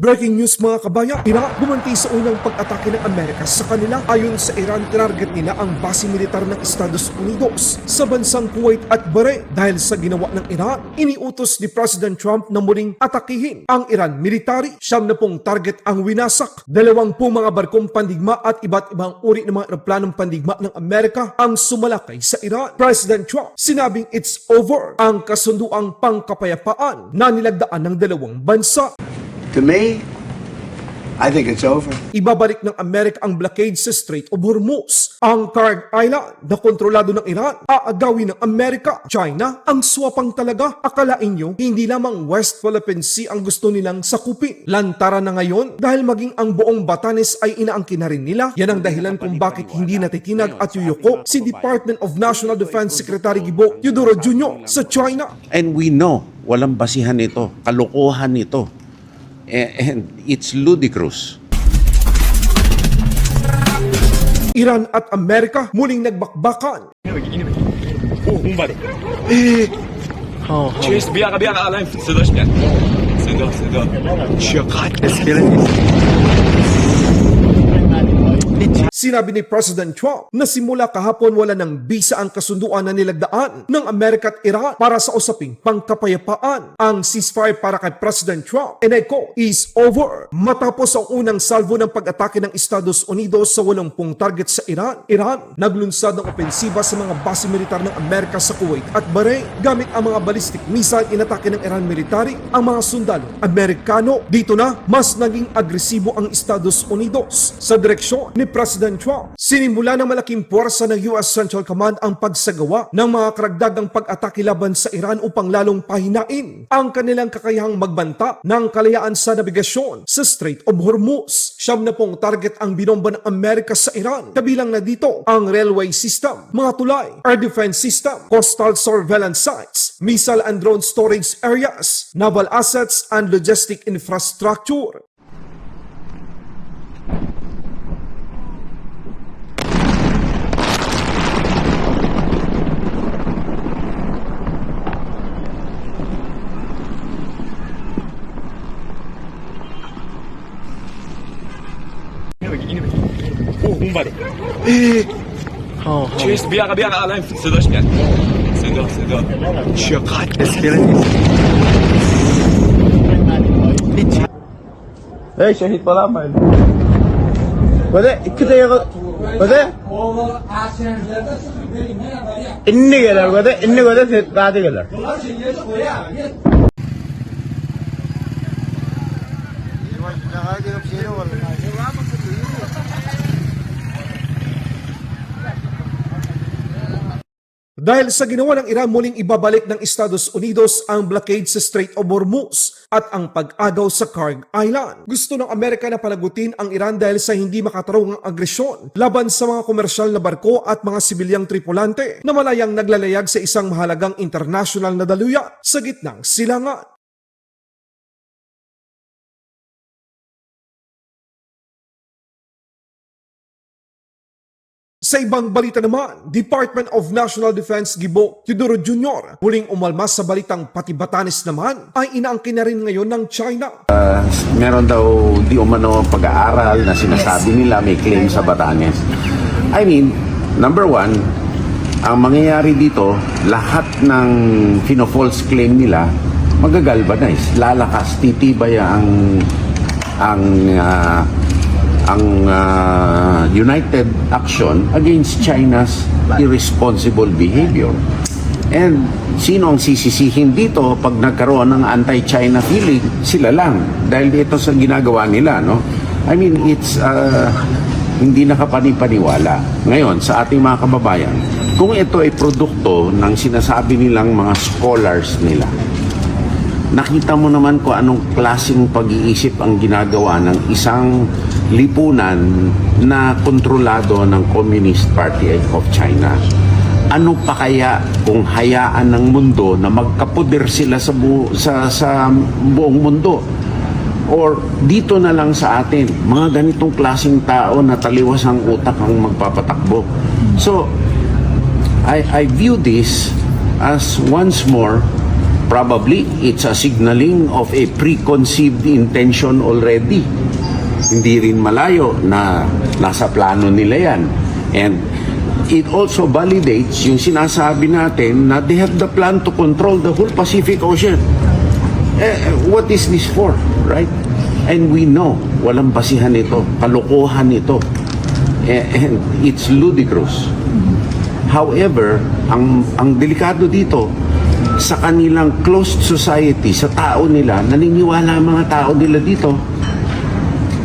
Breaking news mga kabayan, Iraq bumanti sa unang pag-atake ng Amerika sa kanila. Ayon sa Iran, tinarget nila ang base militar ng Estados Unidos sa bansang Kuwait at Bahrain. Dahil sa ginawa ng Iran, iniutos ni President Trump na muling atakihin ang Iran military. 70 target ang winasak. 20 mga barkong pandigma at iba't ibang uri ng mga eroplanong pandigma ng Amerika ang sumalakay sa Iran. President Trump sinabing it's over ang kasunduang pangkapayapaan na nilagdaan ng dalawang bansa. To me, I think it's over. Ibabalik ng Amerika ang blockade sa Strait of Hormuz. Ang Kharg Island na kontrolado ng Iran, aagawin ng Amerika. China ang swapang talaga. Akalain nyo, hindi lamang West Philippine Sea ang gusto nilang sakupin. Lantaran na ngayon dahil maging ang buong Batanes ay inaangkin na rin nila. Yan ang dahilan kung bakit hindi natitinag at yuyuko si Department of National Defense Secretary Gibo Teodoro Jr. sa China. And we know, walang basihan ito, kalokohan ito. And it's ludicrous. Iran at Amerika muling nagbakbakan. چیز بیا الان صداش میاد صدا چقدر اسکلت Sinabi ni President Trump na simula kahapon wala ng bisa ang kasunduan na nilagdaan ng Amerika at Iran para sa usaping pangkapayapaan. Ang ceasefire para kay President Trump, and I quote, is over. Matapos ang unang salvo ng pag-atake ng Estados Unidos sa 80 target sa Iran naglunsad ng opensiba sa mga base militar ng Amerika sa Kuwait at Bahrain. Gamit ang mga ballistic missile, inatake ng Iran military ang mga sundalo Amerikano. Dito na, mas naging agresibo ang Estados Unidos sa direksyon ni President Trump. Sinimula ng malaking puwersa ng US Central Command ang pagsagawa ng mga karagdagang pag-atake laban sa Iran upang lalong pahinain ang kanilang kakayahang magbanta ng kalayaan sa nabigasyon sa Strait of Hormuz. 70 target ang binomba ng Amerika sa Iran. Kabilang na dito ang railway system, mga tulay, air defense system, coastal surveillance sites, missile and drone storage areas, naval assets and logistic infrastructure. اومده چیز بیا الان صداش میاد صدا چقدر اسکلت Hey şehit falan mı? Böyle 2 dakika böyle inni gelir böyle inni böyle daha gelir. Dahil sa ginawa ng Iran, muling ibabalik ng Estados Unidos ang blockade sa Strait of Hormuz at ang pag-agaw sa Kharg Island. Gusto ng Amerika na panagutin ang Iran dahil sa hindi makatarungang agresyon laban sa mga komersyal na barko at mga sibilyang tripulante na malayang naglalayag sa isang mahalagang international na daluyan sa gitnang silangan. Sa ibang balita naman, Department of National Defense Gibo Teodoro Jr. muling umalmas sa balitang pati Batanes naman ay inaangkin na rin ngayon ng China. Meron daw di umano pag-aaral na sinasabi nila may claim sa Batanes. I mean, number one, ang mangyayari dito, lahat ng false claim nila magagalvanize, lalakas, titibay ang united action against China's irresponsible behavior. And sino ang sisisihin dito pag nagkaroon ng anti-China feeling? Sila lang. Dahil ito sa ginagawa nila, no? I mean, it's hindi nakapanipaniwala. Ngayon, sa ating mga kababayan, kung ito ay produkto ng sinasabi nilang mga scholars nila, nakita mo naman kung anong klaseng pag-iisip ang ginagawa ng isang lipunan na kontrolado ng Communist Party of China. Ano pa kaya kung hayaan ng mundo na magkapuder sila sa buong mundo? Or dito na lang sa atin, mga ganitong klaseng tao na taliwas ang utak ang magpapatakbo. So, I view this as once more Probably, it's a signaling of a preconceived intention already. Hindi rin malayo na nasa plano nila yan. And it also validates yung sinasabi natin na they have the plan to control the whole Pacific Ocean. What is this for, right? And we know, walang basihan ito, kalokohan ito. And it's ludicrous. However, ang delikado dito, sa kanilang closed society, sa tao nila, naniniwala ang mga tao nila dito.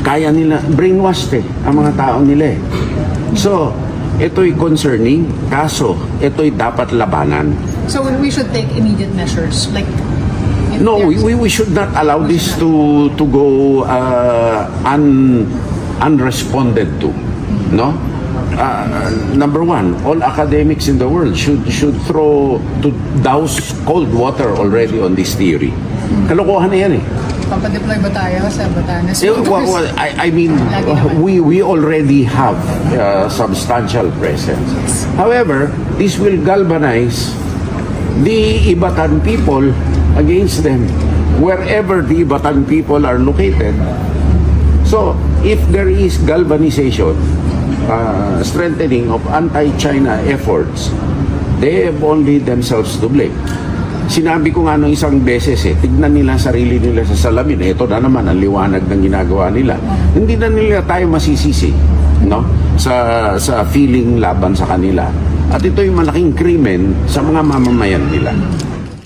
Kaya nila, brainwashed ang mga tao nila. So, ito'y concerning, kaso ito'y dapat labanan. So we should take immediate measures, like if No, there's- we should not allow this to go unresponded to. No? Number one, all academics in the world should throw to douse cold water already on this theory. Kalokohan na yan eh. Papadeploy ba tayo sa Batanes? I mean, we already have substantial presence. However, this will galvanize the Ibatan people against them, wherever the Ibatan people are located. So, if there is galvanization, strengthening of anti-China efforts, they have only themselves to blame. Sinabi ko nga nung isang beses tignan nila sarili nila sa salamin. Ito na naman ang liwanag ng ginagawa nila. Hindi na nila tayo masisisi, no? Sa feeling laban sa kanila. At ito yung malaking krimen sa mga mamamayan nila.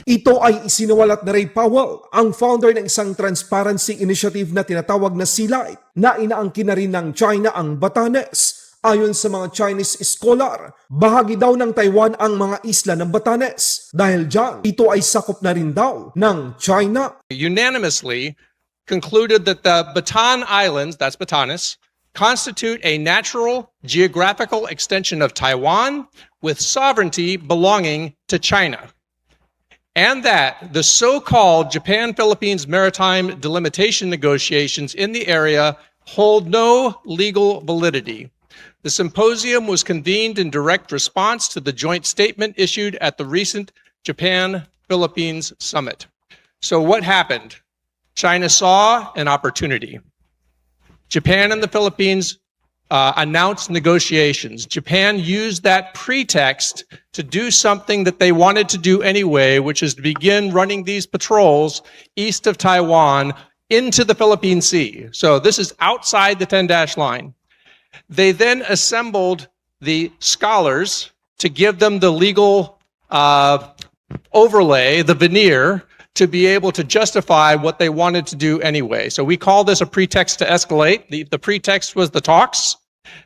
Ito ay isinawalat na Ray Powell, ang founder ng isang transparency initiative na tinatawag na Sealight, na inaangkin na rin ng China ang Batanes. Ayon sa mga Chinese scholar, bahagi daw ng Taiwan ang mga isla ng Batanes. Dahil dyan, ito ay sakop na rin daw ng China. Unanimously concluded that the Bataan Islands, that's Batanes, constitute a natural geographical extension of Taiwan with sovereignty belonging to China. And that the so-called Japan-Philippines maritime delimitation negotiations in the area hold no legal validity. The symposium was convened in direct response to the joint statement issued at the recent Japan-Philippines summit. So what happened? China saw an opportunity. Japan and the Philippines announced negotiations. Japan used that pretext to do something that they wanted to do anyway, which is to begin running these patrols east of Taiwan into the Philippine Sea. So this is outside the 10-dash line. They then assembled the scholars to give them the legal overlay, the veneer, to be able to justify what they wanted to do anyway. So we call this a pretext to escalate. The pretext was the talks.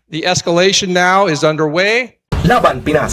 The escalation now is underway. Laban Pinas.